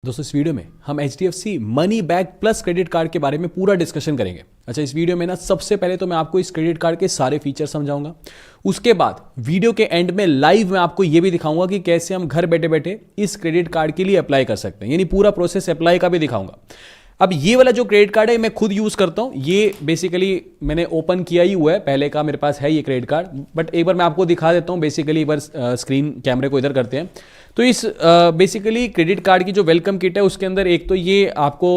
दोस्तों इस वीडियो में हम HDFC money back plus credit card के बारे में पूरा डिस्कशन करेंगे। अच्छा, इस वीडियो में ना सबसे पहले तो मैं आपको इस क्रेडिट कार्ड के सारे फीचर समझाऊंगा। उसके बाद वीडियो के एंड में लाइव मैं आपको ये भी दिखाऊंगा कि कैसे हम घर बैठे बैठे इस क्रेडिट कार्ड के लिए अप्लाई कर सकते हैं, यानी पूरा प्रोसेस अप्लाई का भी दिखाऊंगा। अब ये वाला जो क्रेडिट कार्ड है मैं खुद यूज करता हूं, ये बेसिकली मैंने ओपन किया ही हुआ है, पहले का मेरे पास है ये क्रेडिट कार्ड, बट एक बार मैं आपको दिखा देता हूं। बेसिकली एक बार स्क्रीन कैमरे को इधर करते हैं तो इस बेसिकली क्रेडिट कार्ड की जो वेलकम किट है उसके अंदर एक तो ये आपको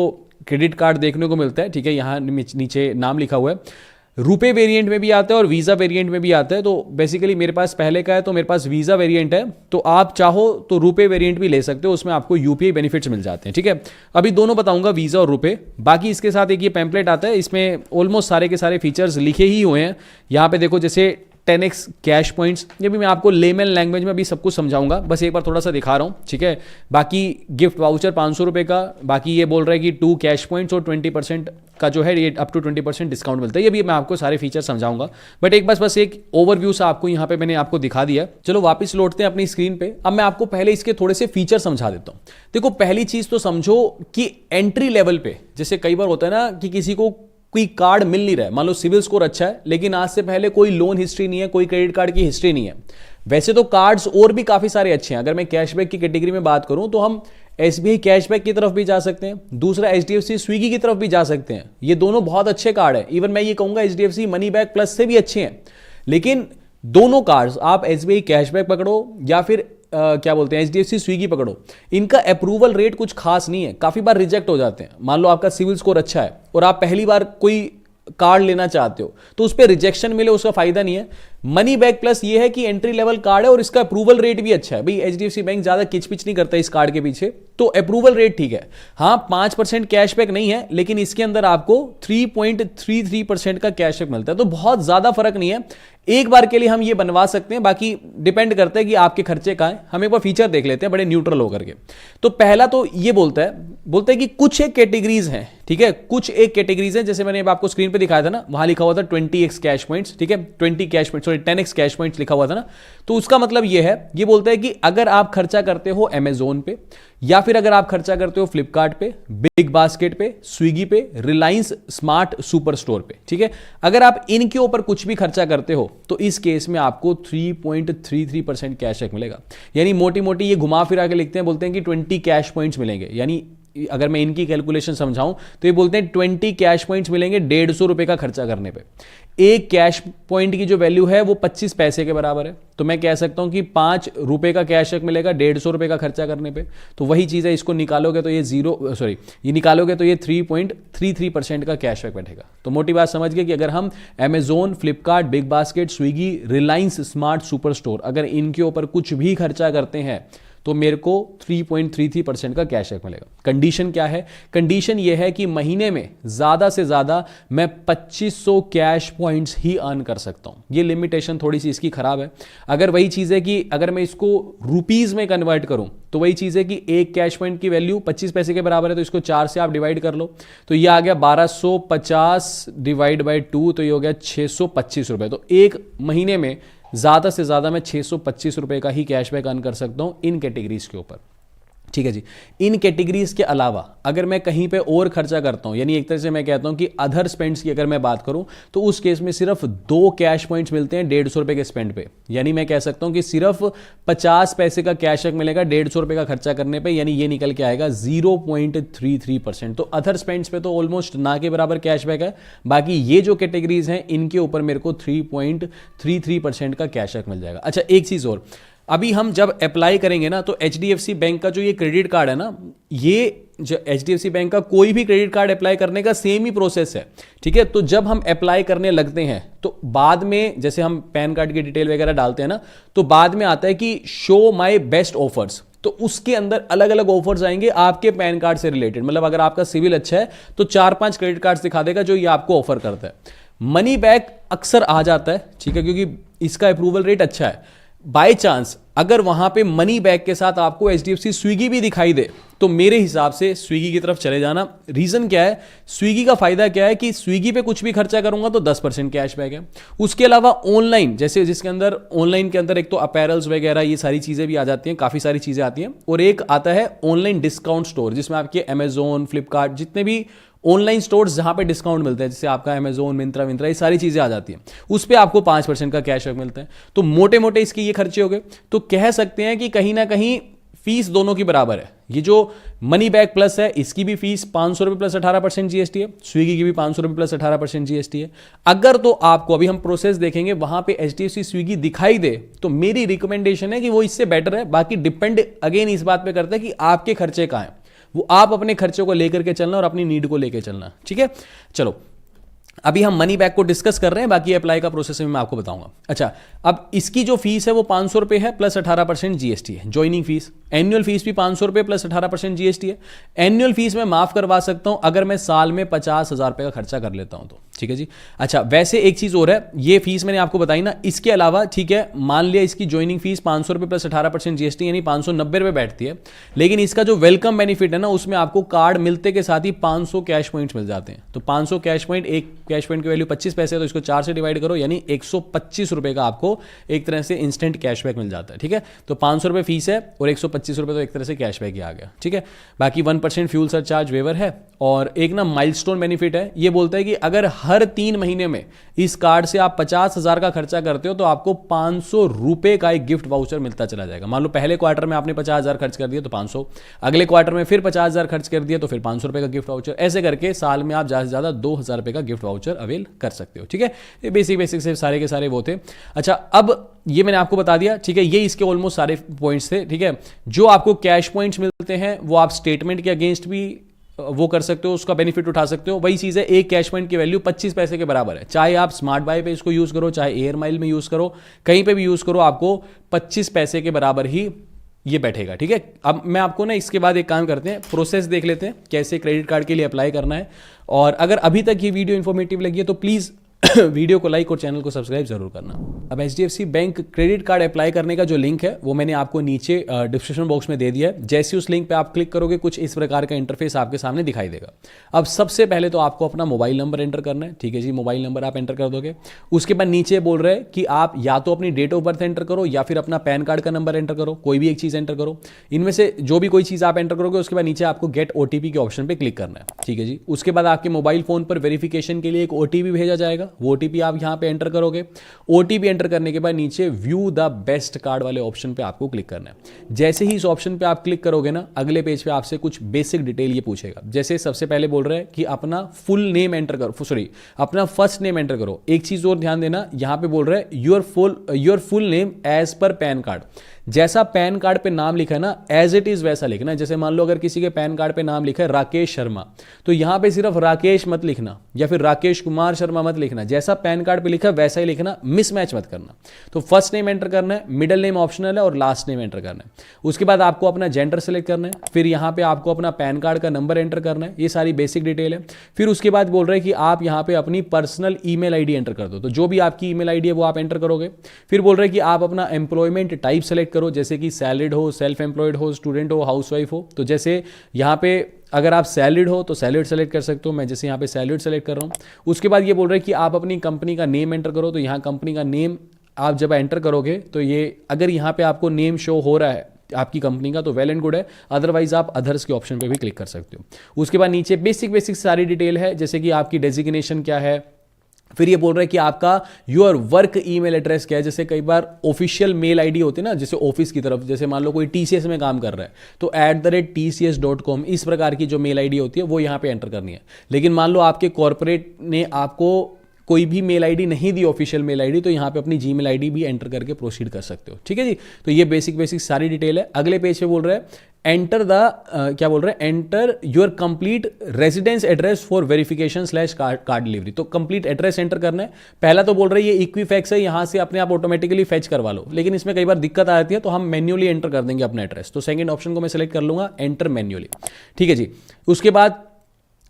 क्रेडिट कार्ड देखने को मिलता है, ठीक है। यहाँ नीचे नाम लिखा हुआ है, रुपए वेरिएंट में भी आता है और वीज़ा वेरिएंट में भी आता है। तो बेसिकली मेरे पास पहले का है तो मेरे पास वीज़ा वेरिएंट है, तो आप चाहो तो रुपए वेरिएंट भी ले सकते हो, उसमें आपको यूपीआई बेनिफिट्स मिल जाते हैं, ठीक है। अभी दोनों बताऊंगा, वीज़ा और रुपए। बाकी इसके साथ एक ये पैम्पलेट आता है, इसमें ऑलमोस्ट सारे के सारे फीचर्स लिखे ही हुए हैं। यहाँ पे देखो, जैसे 10x कैश पॉइंट्स, ये भी मैं आपको लेमन लैंग्वेज में भी सब कुछ समझाऊंगा, बस एक बार थोड़ा सा दिखा रहा हूँ, ठीक है। बाकी गिफ्ट वाउचर 500 रुपये का, बाकी ये बोल रहा है कि 2 कैश पॉइंट्स और 20% का जो है ये अप टू 20% डिस्काउंट मिलता है। ये भी मैं आपको सारे फीचर समझाऊंगा, बट एक बस एक ओवरव्यू सा आपको यहाँ पे मैंने आपको दिखा दिया। चलो वापस लौटते हैं अपनी स्क्रीन पे। अब मैं आपको पहले इसके थोड़े से फीचर समझा देता हूँ। देखो, पहली चीज तो समझो कि एंट्री लेवल पे, जैसे कई बार होता है ना कि किसी को कोई कार्ड मिल नहीं रहा है, मान लो सिविल स्कोर अच्छा है लेकिन आज से पहले कोई लोन हिस्ट्री नहीं है, कोई क्रेडिट कार्ड की हिस्ट्री नहीं है। वैसे तो कार्ड्स और भी काफी सारे अच्छे हैं। अगर मैं कैशबैक की कैटेगरी में बात करूं तो हम SBI कैशबैक की तरफ भी जा सकते हैं, दूसरा HDFC स्विगी की तरफ भी जा सकते हैं। ये दोनों बहुत अच्छे कार्ड है, इवन मैं ये कहूंगा HDFC मनी बैक प्लस से भी अच्छे हैं। लेकिन दोनों कार्ड्स, आप SBI कैशबैक पकड़ो या फिर क्या बोलते हैं HDFC स्विगी पकड़ो, इनका अप्रूवल रेट कुछ खास नहीं है, काफी बार रिजेक्ट हो जाते हैं। मान लो आपका सिविल स्कोर अच्छा है और आप पहली बार कोई कार्ड लेना चाहते हो तो उस पर रिजेक्शन मिले, उसका फायदा नहीं है। मनी बैक प्लस ये है कि एंट्री लेवल कार्ड है और इसका अप्रूवल रेट भी अच्छा है। भाई HDFC बैंक ज्यादा किचपिच नहीं करता इस कार्ड के पीछे, तो अप्रूवल रेट ठीक है। हाँ, 5% कैशबैक नहीं है, लेकिन इसके अंदर आपको 3.33% का कैशबैक मिलता है, तो बहुत ज्यादा फर्क नहीं है। एक बार के लिए हम ये बनवा सकते हैं, बाकी डिपेंड करता है कि आपके खर्चे कहाँ हैं। हम एक बार फीचर देख लेते हैं बड़े न्यूट्रल होकर के। तो पहला तो ये बोलता है कि कुछ एक कैटेगरीज हैं, ठीक है, कुछ एक कैटेगरीज हैं, जैसे मैंने आपको स्क्रीन पे दिखाया था ना, वहां लिखा हुआ था 20x कैश पॉइंट्स, ठीक है, 20 cash points, sorry 10x cash points लिखा हुआ था ना। तो उसका मतलब ये है, ये बोलता है कि अगर आप खर्चा करते हो अमेजोन पे, या फिर अगर आप खर्चा करते हो फ्लिपकार्ट पे, बिग बास्केट पे, स्विगी पे, रिलायंस स्मार्ट सुपर स्टोर पे, ठीक है, अगर आप इनके ऊपर कुछ भी खर्चा करते हो तो इस केस में आपको 3.33% कैशबैक मिलेगा। यानी मोटी मोटी ये घुमा फिरा के लिखते हैं, बोलते हैं कि 20 कैश पॉइंट्स मिलेंगे। यानी अगर मैं इनकी कैलकुलेशन समझाऊं तो ये बोलते हैं 20 कैश पॉइंट्स मिलेंगे 150 रुपए का खर्चा करने पे। एक कैश पॉइंट की जो वैल्यू है वो 25 पैसे के बराबर है, तो मैं कह सकता हूं कि 5 रुपए का कैशबैक मिलेगा 150 रुपए का खर्चा करने पे। तो वही चीज है, इसको निकालोगे तो ये ये निकालोगे तो ये 3.33% का कैशबैक बैठेगा। तो मोटी बात समझ गए कि अगर हम Amazon, Flipkart, big basket, Swiggy, Reliance smart super store, अगर इनके ऊपर कुछ भी खर्चा करते हैं तो मेरे को 3.33% का कैशबैक मिलेगा। कंडीशन क्या है? कंडीशन यह है कि महीने में ज्यादा से ज्यादा मैं 2500 कैश पॉइंट्स ही अर्न कर सकता हूं। ये लिमिटेशन थोड़ी सी इसकी खराब है। अगर वही चीज है कि अगर मैं इसको रुपीज में कन्वर्ट करूं तो वही चीज है कि एक कैश पॉइंट की वैल्यू 25 पैसे के बराबर है, तो इसको 4 से आप डिवाइड कर लो तो ये आ गया 1250 डिवाइड बाई 2, तो ये हो गया 625 रुपए। तो एक महीने में ज्यादा से ज्यादा मैं 625 रुपए का ही कैशबैक अर्न कर सकता हूं इन कैटेगरीज के ऊपर, ठीक है जी। इन कैटेगरीज के अलावा अगर मैं कहीं पे और खर्चा करता हूं, यानी एक तरह से मैं कहता हूं कि अदर स्पेंड्स की अगर मैं बात करूं तो उस केस में सिर्फ 2 कैश पॉइंट्स मिलते हैं 150 रुपए के स्पेंड पे। यानी मैं कह सकता हूं कि सिर्फ 50 पैसे का कैशबैक मिलेगा 150 रुपए का खर्चा करने पे, यानी ये निकल के आएगा 0.33%। तो अदर स्पेंड्स पे तो ऑलमोस्ट ना के बराबर कैशबैक है। बाकी ये जो कैटेगरीज हैं इनके ऊपर मेरे को 3.33% का कैशबैक मिल जाएगा। अच्छा, एक चीज और, अभी हम जब अप्लाई करेंगे ना तो HDFC बैंक का जो ये क्रेडिट कार्ड है ना, ये जो HDFC बैंक का कोई भी क्रेडिट कार्ड अप्लाई करने का सेम ही प्रोसेस है, ठीक है। तो जब हम अप्लाई करने लगते हैं तो बाद में जैसे हम पैन कार्ड की डिटेल वगैरह डालते हैं ना, तो बाद में आता है कि शो माय बेस्ट ऑफर्स, तो उसके अंदर अलग अलग ऑफर्स आएंगे आपके पैन कार्ड से रिलेटेड। मतलब अगर आपका सिविल अच्छा है तो 4-5 क्रेडिट कार्ड दिखा देगा जो ये आपको ऑफर करता है। मनी बैक अक्सर आ जाता है, ठीक है, क्योंकि इसका अप्रूवल रेट अच्छा है। बाय चांस अगर वहां पे मनी बैक के साथ आपको HDFC स्विगी भी दिखाई दे तो मेरे हिसाब से स्विगी की तरफ चले जाना। रीजन क्या है, स्विगी का फायदा क्या है कि स्विगी पे कुछ भी खर्चा करूंगा तो 10% कैशबैक है। उसके अलावा ऑनलाइन, जैसे जिसके अंदर ऑनलाइन के अंदर एक तो अपैरल्स वगैरह ये सारी चीजें भी आ जाती हैं, काफी सारी चीजें आती हैं, और एक आता है ऑनलाइन डिस्काउंट स्टोर जिसमें आपके अमेजोन, फ्लिपकार्ट, जितने भी ऑनलाइन स्टोर्स जहां पे डिस्काउंट मिलते हैं, जैसे आपका अमेजोन, मिंत्रा विंत्रा, ये सारी चीजें आ जाती हैं, उस पर आपको 5% का कैशबैक मिलता है। तो मोटे मोटे इसके ये खर्चे हो गए। तो कह सकते हैं कि कहीं ना कहीं फीस दोनों की बराबर है। ये जो मनी बैक प्लस है इसकी भी फीस 500 रुपये प्लस 18% जीएसटी है, स्विगी की भी 500 रुपये प्लस 18% जीएसटी है। अगर तो आपको, अभी हम प्रोसेस देखेंगे, वहां पे HDFC स्विगी दिखाई दे तो मेरी रिकमेंडेशन है कि वो इससे बेटर है। बाकी डिपेंड अगेन इस बात पे करता है कि आपके खर्चे कहां हैं, वो आप अपने खर्चों को लेकर के चलना और अपनी नीड को लेकर चलना। ठीक है, चलो अभी हम मनी बैक को डिस्कस कर रहे हैं, बाकी अप्लाई का प्रोसेस में मैं आपको बताऊंगा। अच्छा, अब इसकी जो फीस है वो 500 रुपये है प्लस 18% जीएसटी है, ज्वाइनिंग फीस। एनुअल फीस भी 500 रुपये प्लस 18% जीएसटी है। एनुअल फीस में माफ करवा सकता हूं अगर मैं साल में 50,000 रुपये का खर्चा कर लेता हूं तो। ठीक है जी। अच्छा, वैसे एक चीज और है, ये फीस मैंने आपको बताई ना, इसके अलावा ठीक है, मान लिया इसकी ज्वाइनिंग फीस 500 रुपये प्लस 18% जीएसटी यानी 590 रुपये बैठती है, लेकिन इसका जो वेलकम बेनिफिट है ना, उसमें आपको कार्ड मिलते के साथ ही 500 कैश पॉइंट्स मिल जाते हैं। तो 500 कैश पॉइंट, एक कैश पॉइंट की वैल्यू 25 पैसे है, तो इसको 4 से डिवाइड करो यानी 125 रुपये का आपको एक तरह से इंस्टेंट कैशबैक मिल जाता है। ठीक है, तो 500 रुपये फीस है और 125 रुपये तो एक तरह से कैशबैक ही आ गया। ठीक है, बाकी 1% फ्यूल सरचार्ज वेवर है, और एक ना माइलस्टोन बेनिफिट है, ये बोलता है कि अगर हर 3 महीने में इस कार्ड से आप 50,000 का खर्चा करते हो तो आपको 500 रुपये का एक गिफ्ट वाउचर मिलता चला जाएगा। मान लो पहले क्वार्टर में आपने 50,000 खर्च कर दिया तो 500, अगले क्वार्टर में फिर 50,000 खर्च कर दिया तो फिर 500 रुपये का गिफ्ट वाउचर, ऐसे करके साल में आप ज्यादा से ज्यादा 2,000 रुपये का गिफ्ट वाउचर अवेल कर सकते हो। ठीक है, ये बेसिक से सारे के सारे वो थे। अच्छा, अब ये मैंने आपको बता दिया। ठीक है, ये इसके ऑलमोस्ट सारे पॉइंट्स थे। ठीक है, जो आपको कैश पॉइंट्स मिलते हैं वो आप स्टेटमेंट के अगेंस्ट भी वो कर सकते हो, उसका बेनिफिट उठा सकते हो। वही चीज है, एक कैश पॉइंट की वैल्यू 25 पैसे के बराबर है। चाहे आप स्मार्ट बाय पे इसको यूज करो, चाहे एयर माइल में यूज करो, कहीं पे भी यूज करो, आपको 25 पैसे के बराबर ही ये बैठेगा। ठीक है, अब मैं आपको ना इसके बाद एक काम करते हैं, प्रोसेस देख लेते हैं कैसे क्रेडिट कार्ड के लिए अप्लाई करना है। और अगर अभी तक ये वीडियो इन्फॉर्मेटिव लगी है तो प्लीज वीडियो को लाइक और चैनल को सब्सक्राइब जरूर करना। अब HDFC bank credit card apply करने का जो लिंक है वो मैंने आपको नीचे डिस्क्रिप्शन बॉक्स में दे दिया है। जैसे उस लिंक पे आप क्लिक करोगे कुछ इस प्रकार का इंटरफेस आपके सामने दिखाई देगा। अब सबसे पहले तो आपको अपना मोबाइल नंबर एंटर करना है। ठीक है जी, मोबाइल नंबर आप एंटर कर दोगे। उसके बाद नीचे बोल रहे हैं कि आप या तो अपनी डेट ऑफ बर्थ एंटर करो या फिर अपना पैन कार्ड का नंबर एंटर करो, कोई भी एक चीज एंटर करो। इनमें से जो भी कोई चीज आप एंटर करोगे उसके बाद नीचे आपको गेट OTP के ऑप्शन पे क्लिक करना है। ठीक है जी, उसके बाद आपके मोबाइल फोन पर वेरिफिकेशन के लिए एक OTP भेजा जाएगा। वो OTP आप यहाँ पे एंटर करोगे। OTP एंटर करने के बाद नीचे व्यू द बेस्ट कार्ड वाले ऑप्शन पे आपको क्लिक करना है। जैसे ही इस ऑप्शन पे आप क्लिक करोगे ना, अगले पेज पे आपसे कुछ बेसिक डिटेल ये पूछेगा। जैसे सबसे पहले बोल रहा है कि अपना फुल नेम एंटर करो, सॉरी अपना फर्स्ट नेम एंटर करो। एक चीज और ध्यान देना, यहां पे बोल रहा है your full name as per PAN card. जैसा पैन कार्ड पे नाम लिखा है ना, एज इट इज वैसा लिखना है। जैसे मान लो अगर किसी के पैन कार्ड पे नाम लिखा है राकेश शर्मा, तो यहां पे सिर्फ राकेश मत लिखना या फिर राकेश कुमार शर्मा मत लिखना, जैसा पैन कार्ड पे लिखा है वैसा ही लिखना, मिसमैच मत करना। तो फर्स्ट नेम एंटर करना है, मिडिल नेम ऑप्शनल है और लास्ट नेम एंटर करना है। उसके बाद आपको अपना जेंडर सेलेक्ट करना है, फिर यहां पे आपको अपना पैन कार्ड का नंबर एंटर करना है। ये सारी बेसिक डिटेल है। फिर उसके बाद बोल रहे हैं कि आप यहां पे अपनी पर्सनल ईमेल आईडी एंटर कर दो, तो जो भी आपकी ईमेल आईडी है वो आप एंटर करोगे। फिर बोल रहे हैं कि आप अपना एम्प्लॉयमेंट टाइप सेलेक्ट करो, जैसे कि सैलरीड हो, सेल्फ एम्प्लॉयड हो, स्टूडेंट हो, हाउसवाइफ हो। तो जैसे यहाँ पे अगर आप सैलरीड हो तो सैलरीड सेलेक्ट कर सकते हो, मैं जैसे यहाँ पे सैलरीड सेलेक्ट कर रहा हूँ। उसके बाद ये बोल रहे हैं कि आप अपनी कंपनी का नेम एंटर करो, तो यहाँ कंपनी का नेम आप जब एंटर करोगे तो ये अगर यहाँ पे आपको नेम शो हो रहा है आपकी कंपनी का तो वेल एंड गुड है, अदरवाइज आप अदर्स के ऑप्शन पे भी क्लिक कर सकते हो। उसके बाद नीचे बेसिक सारी डिटेल है, जैसे कि आपकी डेजिग्नेशन क्या है। फिर ये बोल रहा है कि आपका योर वर्क ईमेल एड्रेस क्या है। जैसे कई बार ऑफिशियल मेल आईडी होती है ना, जैसे ऑफिस की तरफ, जैसे मान लो कोई TCS में काम कर रहा है तो @tcs.com इस प्रकार की जो मेल आईडी होती है वो यहाँ पे एंटर करनी है। लेकिन मान लो आपके कॉर्पोरेट ने आपको कोई भी मेल आईडी नहीं दी, ऑफिशियल मेल आईडी, तो यहाँ पे अपनी जीमेल आईडी भी एंटर करके प्रोसीड कर सकते हो। ठीक है जी, तो ये बेसिक सारी डिटेल है। अगले पेज पे बोल रहे हैं एंटर क्या बोल रहे हैं, enter your complete residence address for verification / card delivery. तो कंप्लीट एड्रेस एंटर करना है। पहला तो बोल रहे हैं ये इक्विफैक्स है, यहां से अपने आप ऑटोमेटिकली फेच करवा लो, लेकिन इसमें कई बार दिक्कत आ जाती है तो हम मैन्युअली एंटर कर देंगे अपना एड्रेस। तो सेकंड ऑप्शन को मैं सेलेक्ट कर लूंगा, एंटर मैन्युअली। ठीक है जी, उसके बाद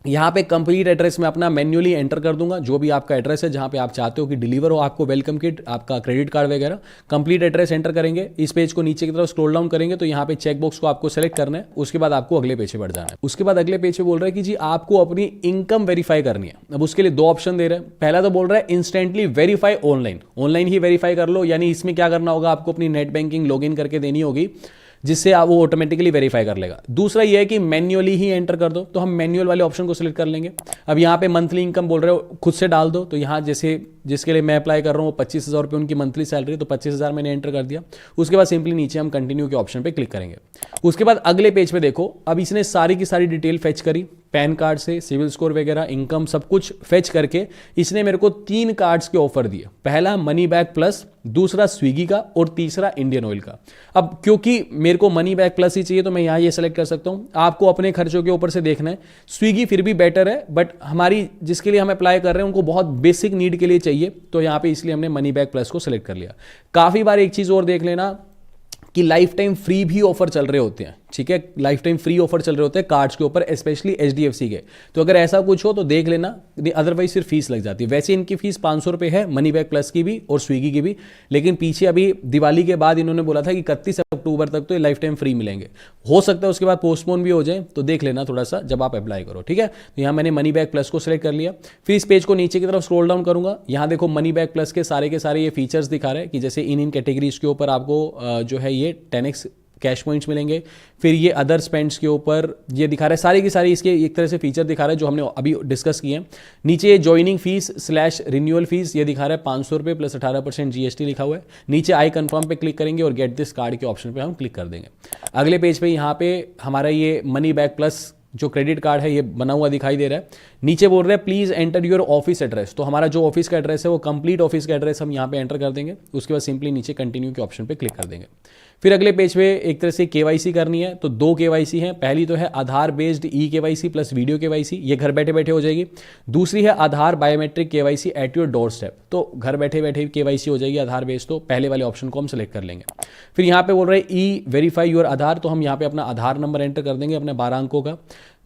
यहाँ पे कंप्लीट एड्रेस मैं अपना मैन्युअली एंटर कर दूंगा, जो भी आपका एड्रेस है जहाँ पे आप चाहते हो कि डिलीवर हो आपको वेलकम किट, आपका क्रेडिट कार्ड वगैरह। कंप्लीट एड्रेस एंटर करेंगे, इस पेज को नीचे की तरफ स्क्रॉल डाउन करेंगे तो यहाँ पे चेक बॉक्स को आपको सेलेक्ट करना है। उसके बाद आपको अगले पेज पे बढ़ जाना है। उसके बाद अगले पेज पे बोल रहा है कि जी आपको अपनी इनकम वेरीफाई करनी है। अब उसके लिए 2 ऑप्शन दे रहे हैं। पहला तो बोल रहा है इंस्टेंटली वेरीफाई ऑनलाइन, ऑनलाइन ही वेरीफाई कर लो, यानी इसमें क्या करना होगा, आपको अपनी नेट बैंकिंग लॉगिन करके देनी होगी, जिससे आप वो ऑटोमेटिकली वेरीफाई कर लेगा। दूसरा ये है कि मैन्युअली ही एंटर कर दो, तो हम मैन्युअल वाले ऑप्शन को सिलेक्ट कर लेंगे। अब यहाँ पे मंथली इनकम बोल रहे हो खुद से डाल दो, तो यहाँ जैसे जिसके लिए मैं अप्लाई कर रहा हूँ 25,000 रुपये उनकी मंथली सैलरी, तो 25,000 मैंने एंटर कर दिया। उसके बाद सिंपली नीचे हम कंटिन्यू के ऑप्शन पे क्लिक करेंगे। उसके बाद अगले पेज पे देखो, अब इसने सारी की सारी डिटेल फेच करी, पैन कार्ड से सिविल स्कोर वगैरह, इनकम सब कुछ फेच करके इसने मेरे को 3 कार्ड्स के ऑफर दिए। पहला मनी बैक प्लस, दूसरा स्विगी का और तीसरा इंडियन ऑयल का। अब क्योंकि मेरे को मनी बैक प्लस ही चाहिए तो मैं यहाँ ये सेलेक्ट कर सकता हूँ। आपको अपने खर्चों के ऊपर से देखना है। स्विगी फिर भी बेटर है, बट हमारी जिसके लिए हम अप्लाई कर रहे हैं उनको बहुत बेसिक नीड के लिए चाहिए, तो यहाँ पे इसलिए हमने मनी बैक प्लस को सिलेक्ट कर लिया। काफी बार एक चीज और देख लेना कि लाइफ टाइम फ्री भी ऑफर चल रहे होते हैं, ठीक है, लाइफ टाइम फ्री ऑफर चल रहे होते हैं कार्ड्स के ऊपर, स्पेशली एचडीएफसी के। तो अगर ऐसा कुछ हो तो देख लेना, अदरवाइज सिर्फ फीस लग जाती है। वैसे इनकी फीस 500 रुपये है, मनी बैक प्लस की भी और स्विगी की भी, लेकिन पीछे अभी दिवाली के बाद इन्होंने बोला था कि 31 अक्टूबर तक तो ये लाइफ टाइम फ्री मिलेंगे। हो सकता है उसके बाद पोस्टपोन भी हो जाए, तो देख लेना थोड़ा सा जब आप अप्लाई करो, ठीक है। तो यहाँ मैंने मनी बैक प्लस को सिलेक्ट कर लिया। फिर इस पेज को नीचे की तरफ स्क्रॉल डाउन करूंगा। यहाँ देखो मनी बैक प्लस के सारे ये फीचर्स दिखा रहे हैं कि जैसे इन कैटेगरीज के ऊपर आपको जो है ये 10x कैश पॉइंट्स मिलेंगे। फिर ये अदर स्पेंड्स के ऊपर ये दिखा रहा है, सारी की सारी इसके एक तरह से फीचर दिखा रहा है जो हमने अभी डिस्कस किए हैं। नीचे ये ज्वाइनिंग फीस / रिन्यूअल फीस ये दिखा रहा है 500 रुपये प्लस 18% जीएसटी लिखा हुआ है। नीचे आई कंफर्म पे क्लिक करेंगे और गेट दिस कार्ड के ऑप्शन पे हम क्लिक कर देंगे। अगले पेज पे यहाँ पे हमारा ये मनी बैक प्लस जो क्रेडिट कार्ड है ये बना हुआ दिखाई दे रहा है। नीचे बोल रहे हैं please enter your office address, तो हमारा जो ऑफिस का एड्रेस है वो कंप्लीट ऑफिस का एड्रेस हम यहाँ पे एंटर कर देंगे। उसके बाद सिंपली नीचे कंटिन्यू के ऑप्शन पे क्लिक कर देंगे। फिर अगले पेज पे एक तरह से केवाईसी करनी है, तो 2 केवाईसी हैं। पहली तो है Aadhaar based e KYC plus video KYC, ये घर बैठे बैठे हो जाएगी। दूसरी है Aadhaar biometric KYC at your doorstep, तो घर बैठे बैठे केवाईसी हो जाएगी आधार बेस्ड, तो पहले वाले ऑप्शन को हम सेलेक्ट कर लेंगे। फिर यहाँ पे बोल रहे हैं ई वेरीफाई योर आधार, तो हम यहाँ पे अपना आधार नंबर एंटर कर देंगे अपने 12 अंकों का।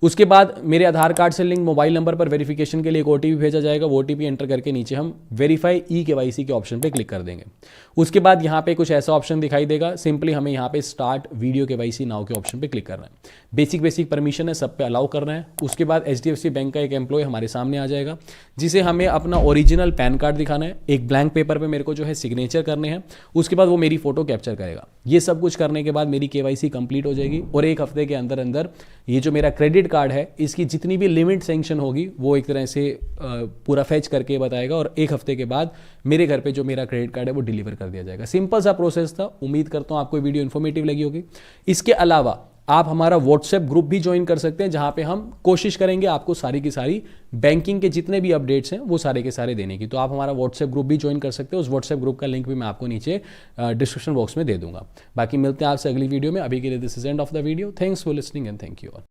उसके बाद मेरे आधार कार्ड से लिंक मोबाइल नंबर पर वेरिफिकेशन के लिए एक ओटीपी भेजा जाएगा, वो ओटीपी एंटर करके नीचे हम वेरीफाई ई केवाईसी के ऑप्शन पे क्लिक कर देंगे। उसके बाद यहाँ पे कुछ ऐसा ऑप्शन दिखाई देगा, सिंपली हमें यहाँ पे स्टार्ट वीडियो केवाईसी नाउ के ऑप्शन पे क्लिक करना है। बेसिक परमिशन है, सब पे अलाउ करना है। उसके बाद एचडीएफसी बैंक का एक एम्प्लॉय हमारे सामने आ जाएगा, जिसे हमें अपना ओरिजिनल पैन कार्ड दिखाना है। एक ब्लैंक पेपर पे मेरे को जो है सिग्नेचर करने हैं, उसके बाद वो मेरी फोटो कैप्चर करेगा। ये सब कुछ करने के बाद मेरी केवाईसी कंप्लीट हो जाएगी और 1 हफ्ते के अंदर अंदर ये जो मेरा क्रेडिट कार्ड है इसकी जितनी भी लिमिट सैंक्शन होगी वो एक तरह से पूरा फैच करके बताएगा और 1 हफ्ते के बाद मेरे घर पे जो मेरा क्रेडिट कार्ड है वो डिलीवर कर दिया जाएगा। सिंपल सा प्रोसेस था। उम्मीद करता हूँ आपको वीडियो इन्फॉर्मेटिव लगी होगी। इसके अलावा आप हमारा व्हाट्सएप ग्रुप भी ज्वाइन कर सकते हैं, जहां पे हम कोशिश करेंगे आपको सारी की सारी बैंकिंग के जितने भी अपडेट्स हैं वो सारे के सारे देने की। तो आप हमारा व्हाट्सएप ग्रुप भी ज्वाइन कर सकते हैं। उस व्हाट्सएप ग्रुप का लिंक भी मैं आपको नीचे डिस्क्रिप्शन बॉक्स में दे दूंगा। बाकी मिलते हैं आपसे अगली वीडियो में। अभी के लिए this is end of the video. Thanks for listening and thank you all.